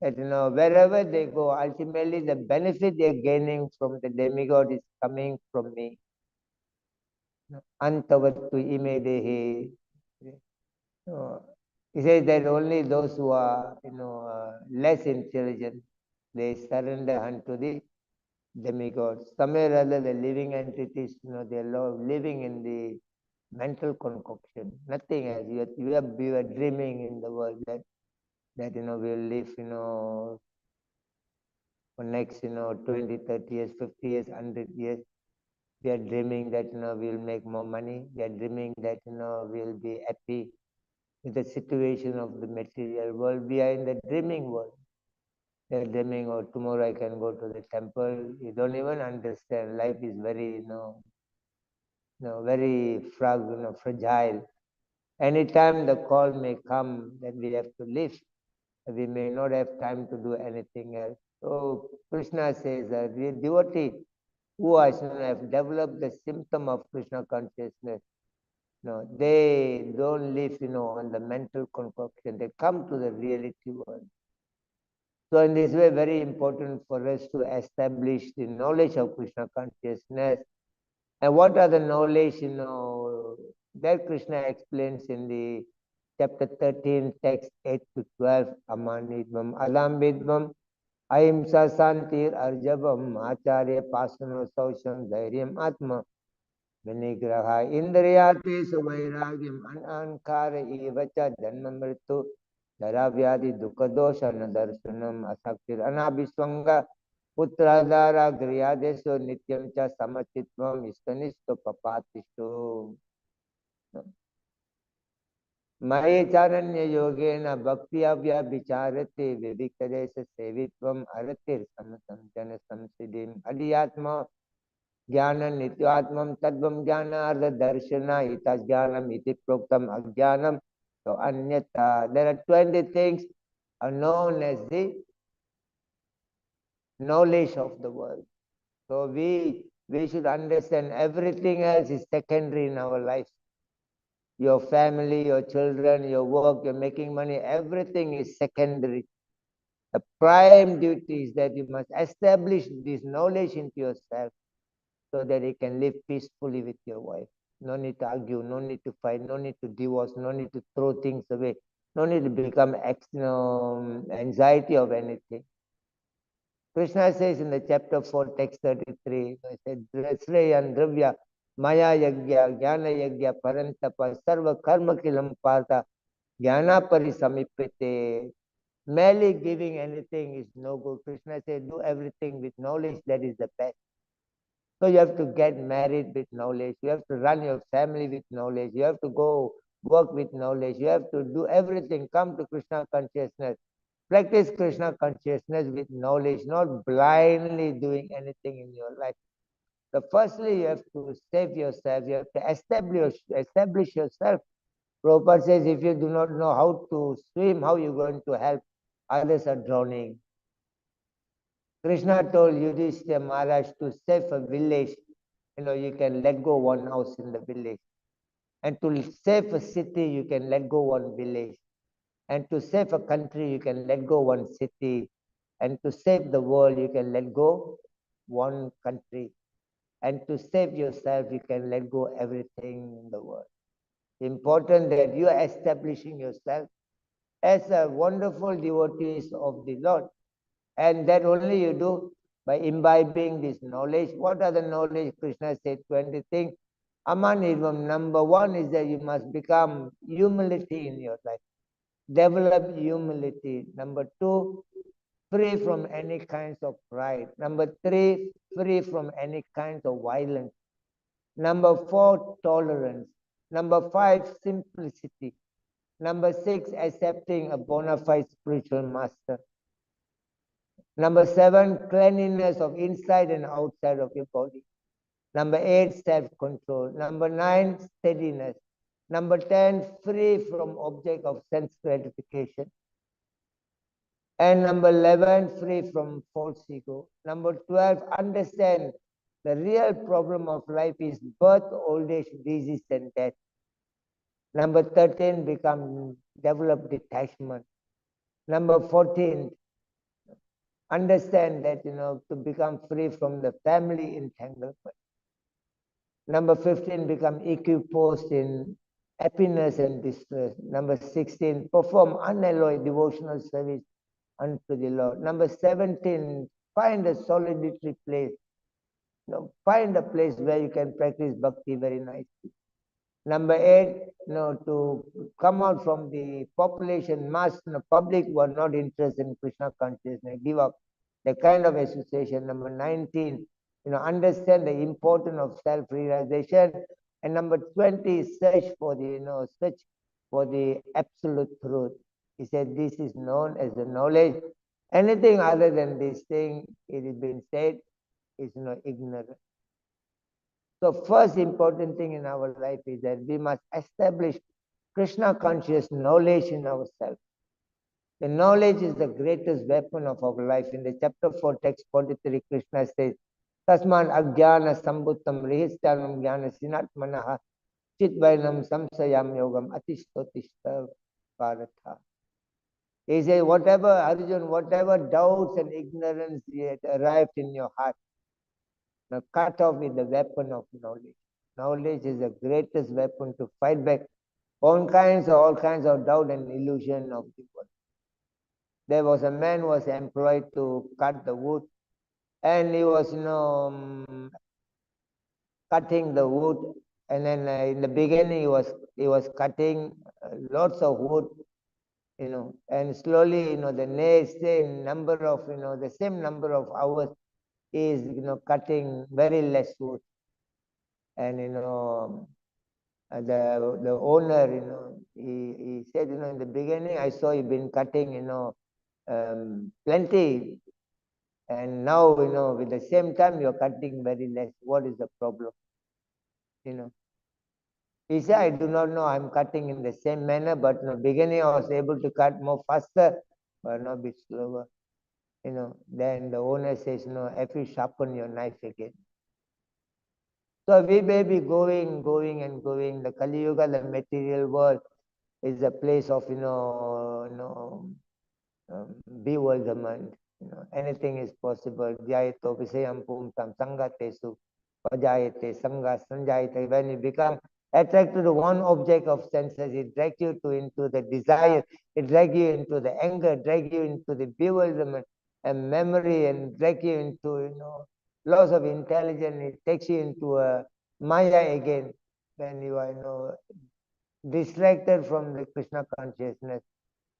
wherever they go, ultimately the benefit they are gaining from the demigod is coming from me. Antavattu imedehi. He says that only those who are less intelligent, they surrender unto the demigods. Somewhere or other, the living entities, they are living in the mental concoction. Nothing else. We are dreaming in the world that we'll live for next 20, 30 years, 50 years, 100 years. We are dreaming that we'll make more money. We are dreaming that we'll be happy with the situation of the material world. We are in the dreaming world. They are dreaming, or tomorrow I can go to the temple. You don't even understand. Life is very very fragile. Anytime the call may come that we have to live, we may not have time to do anything else. So Krishna says that the devotee who have developed the symptom of Krishna consciousness, No, they don't live, on the mental concoction. They come to the reality world. So in this way, very important for us to establish the knowledge of Krishna consciousness. And what are the knowledge, that Krishna explains in the chapter 13, text 8 to 12, Amanidvam, Alambidvam, Ahimsa Santir Arjabam, Acharya Pasano Sausham, Dhairyam Atma, Vinigraha Indriyati Suvairagyam, Anankara Ivacha, Janmamritu, Dharavyadi Dukadosha, Nadarsunam, Asaktir, Anabhiswanga, Putradara, Griyadeso, Nityam Cha, Samachitvam, Istanisto, Papatisto. Maya Charanya Yogena, Bhakti Abhya Vicharate, Vivikadesa Sevitvam, Aratir, Samasam Jana Samsidim, Adiyatma, Jnana Nityatmam Tadvam Jnana Artha Darshana Ita Jnanam Iti Proktam Ajnanam. So Anyata. There are 20 things are known as the knowledge of the world. So we should understand everything else is secondary in our life. Your family, your children, your work, you're making money, everything is secondary. The prime duty is that you must establish this knowledge into yourself so that you can live peacefully with your wife. No need to argue, no need to fight, no need to divorce, no need to throw things away, no need to become anxiety of anything. Krishna says in the chapter 4, text 33, he said, Sreyan Dravya, Maya Yagya, Jnana Yagya, Parantapa, Sarva Karma Kilam Partha, Jnana Parisamipite. Merely giving anything is no good. Krishna said, do everything with knowledge, that is the best. So you have to get married with knowledge. You have to run your family with knowledge. You have to go work with knowledge. You have to do everything. Come to Krishna consciousness. Practice Krishna consciousness with knowledge, not blindly doing anything in your life. So firstly, you have to save yourself. You have to establish yourself. Prabhupada says, if you do not know how to swim, how are you going to help others are drowning? Krishna told Yudhishthira Maharaj to save a village. You can let go one house in the village. And to save a city, you can let go one village. And to save a country, you can let go one city. And to save the world, you can let go one country. And to save yourself, you can let go everything in the world. Important that you are establishing yourself as a wonderful devotees of the Lord. And that only you do by imbibing this knowledge. What are the knowledge? Krishna said 20 things. Amanidvam, number one is that you must become humility in your life. Develop humility. Number two, free from any kinds of pride. Number three, free from any kinds of violence. Number four, tolerance. Number five, simplicity. Number six, accepting a bona fide spiritual master. Number seven, cleanliness of inside and outside of your body. Number eight, self-control. Number nine, steadiness. Number 10, free from object of sense gratification. And number 11, free from false ego. Number 12, understand the real problem of life is birth, old age, disease, and death. Number 13, develop detachment. Number 14, understand that, to become free from the family entanglement. Number 15, become equiposed in happiness and distress. Number 16, perform unalloyed devotional service unto the Lord. Number 17, find a solitary place. Find a place where you can practice bhakti very nicely. Number 8, to come out from the population mass, public who are not interested in Krishna consciousness, give up the kind of association. Number 19, understand the importance of self-realization. And number 20, search for the absolute truth. He said, this is known as the knowledge. Anything other than this thing, it has been said, is ignorant. So first important thing in our life is that we must establish Krishna conscious knowledge in ourselves. The knowledge is the greatest weapon of our life. In the chapter 4, text 43, Krishna says, Tasman Ajnana Sambhutam Rihisthanam Jnana Sinatmanaha Chitvainam samsayam yogam atistotishta paratha. He says, whatever, Arjun, whatever doubts and ignorance yet arrived in your heart, now cut off with the weapon of knowledge. Knowledge is the greatest weapon to fight back all kinds of doubt and illusion of the world. There was a man who was employed to cut the wood, and he was, cutting the wood. And then in the beginning, he was cutting lots of wood, and slowly, the same number of, the same number of hours is, cutting very less wood. And, the owner, he said, in the beginning, I saw you've been cutting, plenty. And now, with the same time, you're cutting very less. What is the problem? He said, I do not know. I'm cutting in the same manner, but in the beginning, I was able to cut more faster, but not a bit slower. Then the owner says, if you sharpen your knife again. So we may be going and going. The Kali Yuga, the material world, is a place of, bewilderment. Anything is possible. Dhyayato visayam pumtam sangatesu vajayate sanga sanjayate. When you become attracted to one object of senses, it drags you into the desire, it drags you into the anger, drag you into the bewilderment and memory, and drag you into, loss of intelligence. It takes you into a Maya again when you are, distracted from the Krishna consciousness.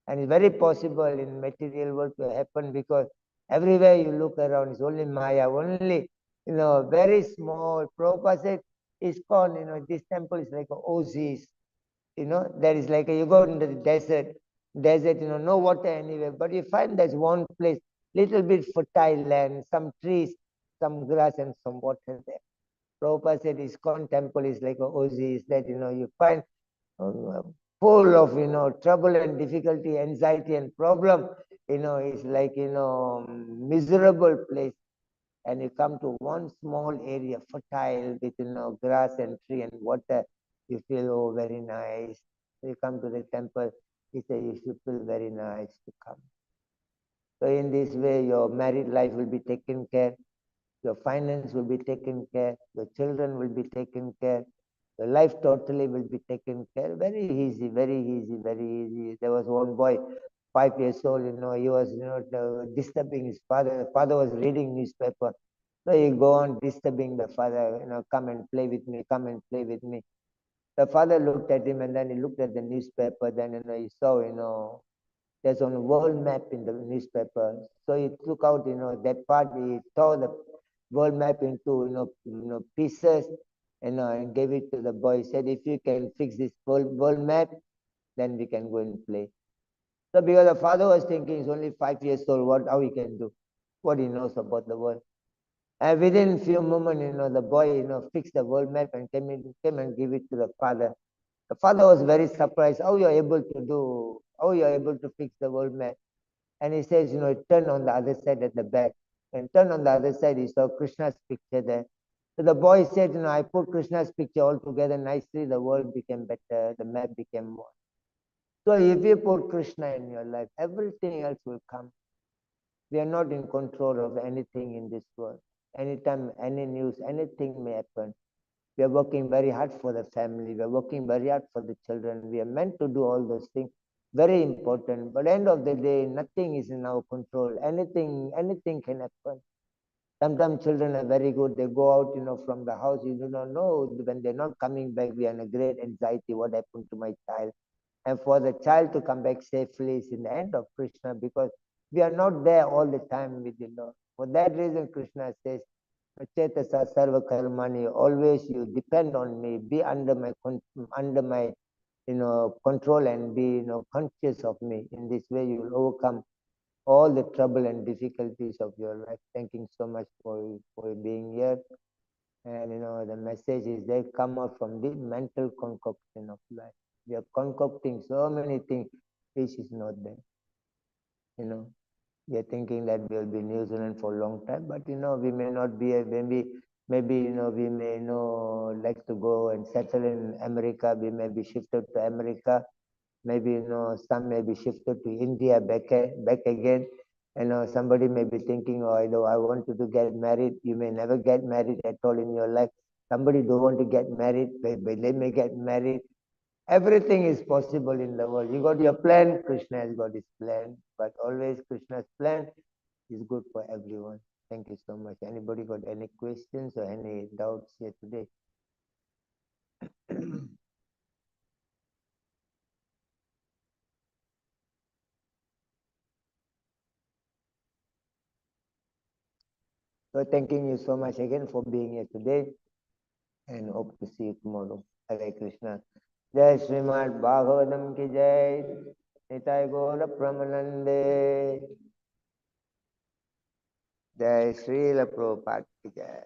And it's very possible in material world to happen, because everywhere you look around, it's only Maya, only, very small. Prabhupada said, ISKCON, this temple is like an oasis. There is like you go into the desert, no water anywhere, but you find there's one place, little bit fertile land, some trees, some grass, and some water there. Prabhupada said, ISKCON temple is like an oasis that, you find full of, trouble and difficulty, anxiety and problem. It's like, miserable place. And you come to one small area, fertile, with, grass and tree and water. You feel, oh, very nice. You come to the temple, he said, you should feel very nice to come. So in this way, your married life will be taken care, your finance will be taken care, your children will be taken care, your life totally will be taken care. Very easy, very easy, very easy. There was one boy, 5 years old, he was, disturbing his father. The father was reading newspaper. So he go on disturbing the father, come and play with me, come and play with me. The father looked at him, and then he looked at the newspaper. Then, he saw, there's a world map in the newspaper. So he took out, that part. He tore the world map into, pieces, and gave it to the boy. He said, if you can fix this world map, then we can go and play. So because the father was thinking he's only 5 years old, how he can do, what he knows about the world. And within few moments, the boy, fixed the world map and came and give it to the father. The father was very surprised, how you're able to fix the world map. And he says, turn on the other side at the back. And turn on the other side, he saw Krishna's picture there. So the boy said, I put Krishna's picture all together nicely, the world became better, the map became more. So if you put Krishna in your life, everything else will come. We are not in control of anything in this world. Anytime, any news, anything may happen. We are working very hard for the family. We are working very hard for the children. We are meant to do all those things. Very important. But end of the day, nothing is in our control. Anything can happen. Sometimes children are very good. They go out, from the house. You do not know. When they're not coming back, we are in a great anxiety. What happened to my child? And for the child to come back safely is in the hand of Krishna, because we are not there all the time with the Lord. For that reason, Krishna says, Chetasa sarva karmani, always you depend on me, be under my control, and be conscious of me. In this way, you will overcome all the trouble and difficulties of your life. Thank you so much for being here. And the message is they come out from the mental concoction of life. We are concocting so many things which is not there. We are thinking that we will be in New Zealand for a long time, but we may not be, maybe Maybe, we may, like to go and settle in America. We may be shifted to America. Maybe, some may be shifted to India back again. Somebody may be thinking, oh, I wanted to get married. You may never get married at all in your life. Somebody don't want to get married, but they may get married. Everything is possible in the world. You got your plan, Krishna has got his plan, but always Krishna's plan is good for everyone. Thank you so much. Anybody got any questions or any doubts here today? So thanking you so much again for being here today and hope to see you tomorrow. Hare Krishna. Jai Srimad Bhagavatam ki jai. Nitai Gaura Pramanande. Jai Srila Prabhupada ki jai.